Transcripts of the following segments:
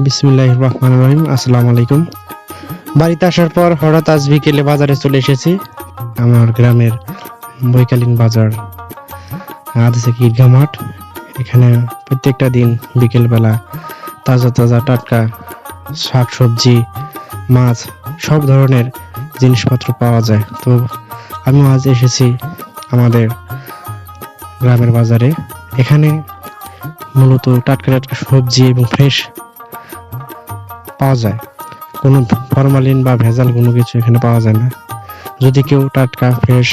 বিসমিল্লাহির রহমানির রহিম। আসসালামু আলাইকুম। বাড়িতে আসার পর হঠাৎ আজ বিকেলে বাজারে চলে এসেছি। আমার গ্রামের বৈকালীন বাজার আদেশে ঈদগাহ মাঠ। এখানে প্রত্যেকটা দিন বিকেলবেলা তাজা তাজা টাটকা শাক সবজি, মাছ, সব ধরনের জিনিসপত্র পাওয়া যায়। তো আমি আজ এসেছি আমাদের গ্রামের বাজারে। এখানে মূলত টাটকা টাটকা সবজি এবং ফ্রেশ পাওয়া যায়। কোনো ফরমালিন বা ভেজাল কোনো কিছু এখানে পাওয়া যায় না। যদি কেউ টাটকা ফ্রেশ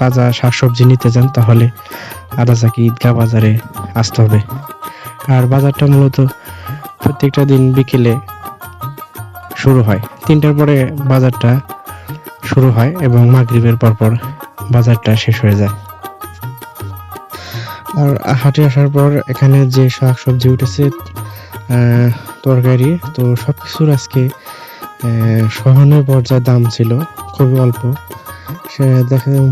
তাজা শাকসবজি নিতে চান তাহলে আদাসাকি ঈদগাহ বাজারে আসতে হবে। আর বাজারটা মূলত প্রত্যেকটা দিন বিকেলে শুরু হয়, 3টার পরে বাজারটা শুরু হয় এবং মাগরিবের পরপর বাজারটা শেষ হয়ে যায়। আর হাটে আসার পর এখানে যে শাকসবজি উঠেছে, তরকারি, তো সবকিছুর আজকে সহনীয় পর্যায়ে দাম ছিল, খুবই অল্প। সে দেখা যায়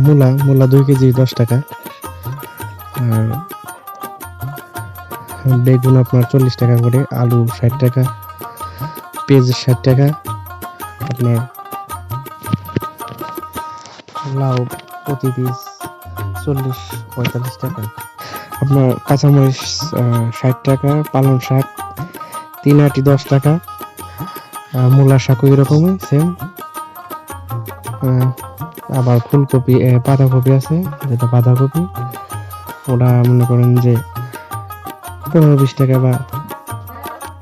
মূলা 2 কেজি 10 টাকা, আর বেগুন আপনার 40 টাকা করে, আলু 60 টাকা, পেঁয়াজ 60 টাকা, আপনার লাউ প্রতি পিস 40-45 টাকা, আপনার কাঁচামরিচ 60 টাকা, পালং শাক 3 আটি 10 টাকা, মূলা শাক ওই রকমই সেম। আবার ফুলকপি, বাঁধাকপি আছে, যেটা বাঁধাকপি ওটা মনে করেন যে 15-20 টাকা বা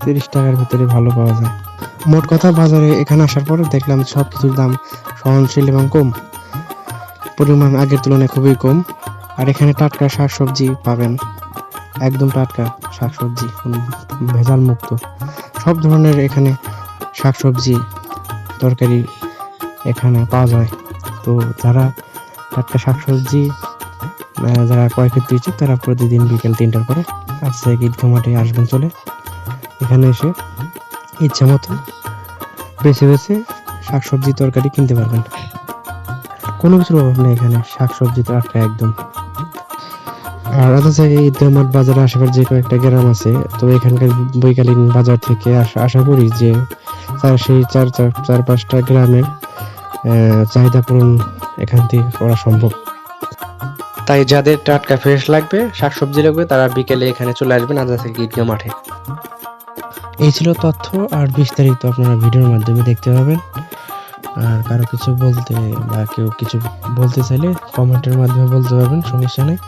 30 টাকার ভিতরে ভালো পাওয়া যায়। মোট কথা বাজারে এখানে আসার পরে দেখলাম সব কিছুর দাম সহনশীল এবং কম, পরিমাণ আগের তুলনায় খুবই কম। আর এখানে টাটকা শাকসবজি পাবেন, একদম টাটকা শাকসবজি, ভেজাল মুক্ত সব ধরনের এখানে শাকসবজি তরকারি এখানে পাওয়া যায়। তো যারা টাটকা শাকসবজি যারা ক্রয় করতে ইচ্ছুক তারা প্রতিদিন বিকেল 3টার পরে আজকে ঈদগাহ মাঠে আসবেন। চলে এখানে এসে ইচ্ছা মতো বেছে বেছে শাকসবজি তরকারি কিনতে পারবেন। কোনো কিছুর অভাব নেই এখানে, শাকসবজি টাটকা একদম। আর জায়গায় ঈদগাহ মাঠ বাজারে আশেপাশে যে কয়েকটা গ্রাম আছে, তো এখানকার বৈকালীন বাজার থেকে আশা করি যে সেই 4-5টা গ্রামের চাহিদা পূরণ এখান থেকে করা সম্ভব। তাই যাদের টাটকা ফ্রেশ লাগবে, শাকসবজি লাগবে, তারা বিকেলে এখানে চলে আসবেন আদাসাকি ঈদগাহ মাঠে। এই ছিল তথ্য, আর বিস্তারিত আপনারা ভিডিওর মাধ্যমে দেখতে পাবেন। আর কারো কিছু বলতে বা কেউ কিছু বলতে চাইলে কমেন্টের মাধ্যমে বলতে পারবেন, সমস্যা নেই।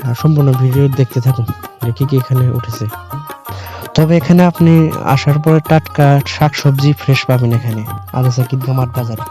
আর সম্পূর্ণ ভিডিও দেখতে থাকুন যে কি এখানে উঠেছে। তবে এখানে আপনি আসার পরে টাটকা শাকসবজি ফ্রেশ পাবেন এখানে আদাসাকি ঈদগাহ মাঠ বাজারে।